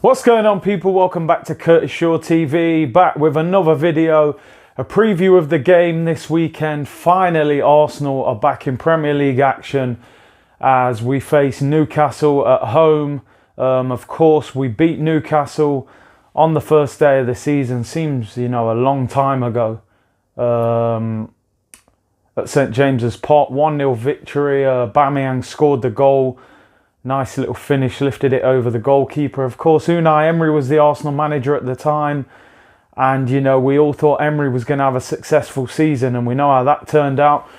What's going on, people? Welcome back to Curtis Shaw TV, back with another video, a preview of the game this weekend. Finally, Arsenal are back in Premier League action as we face Newcastle at home. Of course, we beat Newcastle on the first day of the season. Seems, a long time ago. At St James's Park, 1-0 victory. Aubameyang scored the goal. Nice little finish, lifted it over the goalkeeper. Of course, Unai Emery was the Arsenal manager at the time. And, we all thought Emery was going to have a successful season. And we know how that turned out.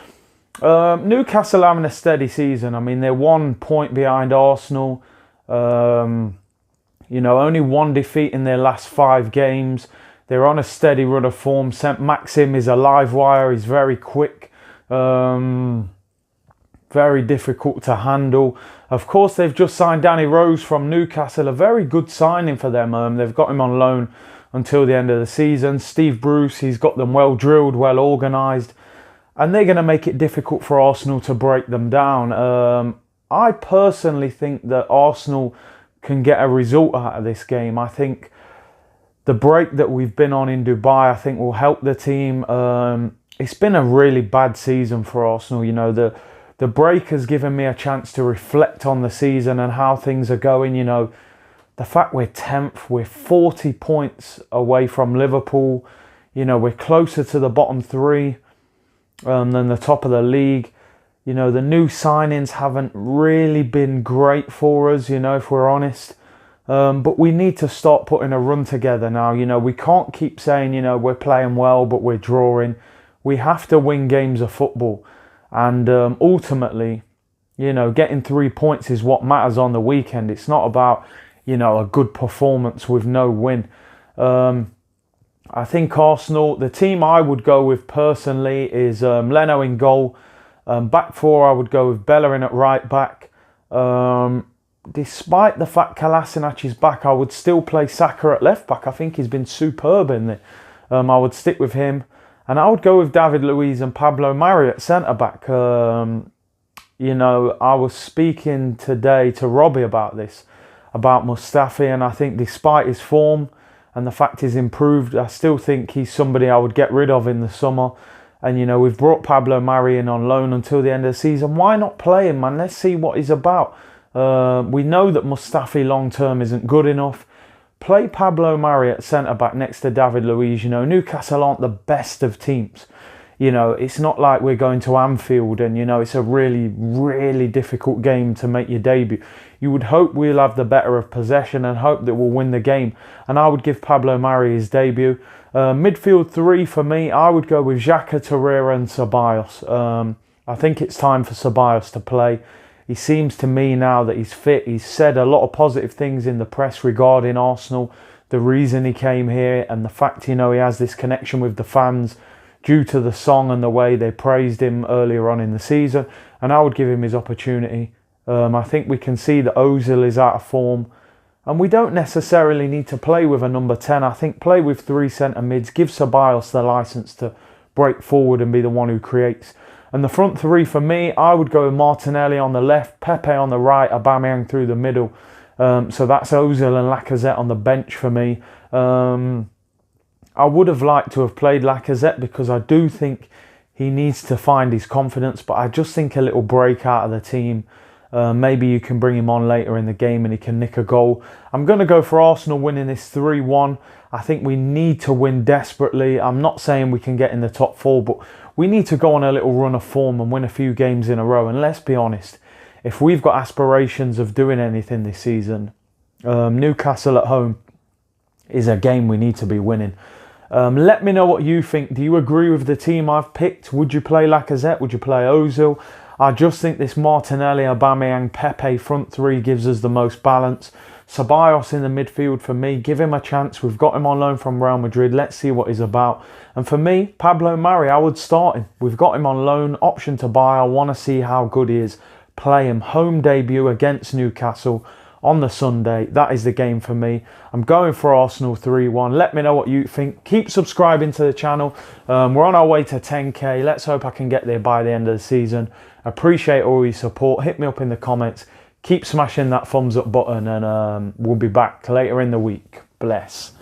Newcastle having a steady season. I mean, they're 1 point behind Arsenal. Only one defeat in their last 5 games. They're on a steady run of form. Maxim is a live wire. He's very quick. Very difficult to handle. Of course, they've just signed Danny Rose from Newcastle. A very good signing for them. They've got him on loan until the end of the season. Steve Bruce, he's got them well drilled, well organised. And they're going to make it difficult for Arsenal to break them down. I personally think that Arsenal can get a result out of this game. I think the break that we've been on in Dubai, I think will help the team. It's been a really bad season for Arsenal. The break has given me a chance to reflect on the season and how things are going. The fact we're 10th, we're 40 points away from Liverpool. We're closer to the bottom 3 than the top of the league. The new signings haven't really been great for us, if we're honest. But we need to start putting a run together now. We can't keep saying, we're playing well, but we're drawing. We have to win games of football. And ultimately, getting 3 points is what matters on the weekend. It's not about, a good performance with no win. I think Arsenal, the team I would go with personally is Leno in goal. Back 4, I would go with Bellerin at right back. Despite the fact Kolasinac is back, I would still play Saka at left back. I think he's been superb in there. I would stick with him. And I would go with David Luiz and Pablo Mari at centre-back. I was speaking today to Robbie about this, about Mustafi, and I think despite his form and the fact he's improved, I still think he's somebody I would get rid of in the summer. And, we've brought Pablo Mari in on loan until the end of the season. Why not play him, man? Let's see what he's about. We know that Mustafi long-term isn't good enough. Play Pablo Mari at centre-back next to David Luiz. Newcastle aren't the best of teams. It's not like we're going to Anfield and, it's a really, really difficult game to make your debut. You would hope we'll have the better of possession and hope that we'll win the game. And I would give Pablo Mari his debut. Midfield 3 for me, I would go with Xhaka, Torreira and Ceballos. I think it's time for Ceballos to play. He seems to me now that he's fit. He's said a lot of positive things in the press regarding Arsenal, the reason he came here and the fact, he has this connection with the fans due to the song and the way they praised him earlier on in the season. And I would give him his opportunity. I think we can see that Ozil is out of form. And we don't necessarily need to play with a number 10. I think play with 3 centre mids. Give Ceballos the licence to break forward and be the one who creates. And the front 3 for me, I would go with Martinelli on the left, Pepe on the right, Aubameyang through the middle. So that's Ozil and Lacazette on the bench for me. I would have liked to have played Lacazette because I do think he needs to find his confidence. But I just think a little break out of the team. Maybe you can bring him on later in the game and he can nick a goal. I'm going to go for Arsenal winning this 3-1. I think we need to win desperately. I'm not saying we can get in the top 4, but we need to go on a little run of form and win a few games in a row. And let's be honest, if we've got aspirations of doing anything this season, Newcastle at home is a game we need to be winning. Let me know what you think. Do you agree with the team I've picked? Would you play Lacazette? Would you play Ozil? I just think this Martinelli, Aubameyang, Pepe front 3 gives us the most balance. Ceballos in the midfield for me. Give him a chance. We've got him on loan from Real Madrid. Let's see what he's about. And for me, Pablo Mari, I would start him. We've got him on loan. Option to buy. I want to see how good he is. Play him. Home debut against Newcastle on the Sunday. That is the game for me. I'm going for Arsenal 3-1. Let me know what you think. Keep subscribing to the channel. We're on our way to 10k. Let's hope I can get there by the end of the season. Appreciate all your support. Hit me up in the comments. keep smashing that thumbs up button, and we'll be back later in the week. Bless.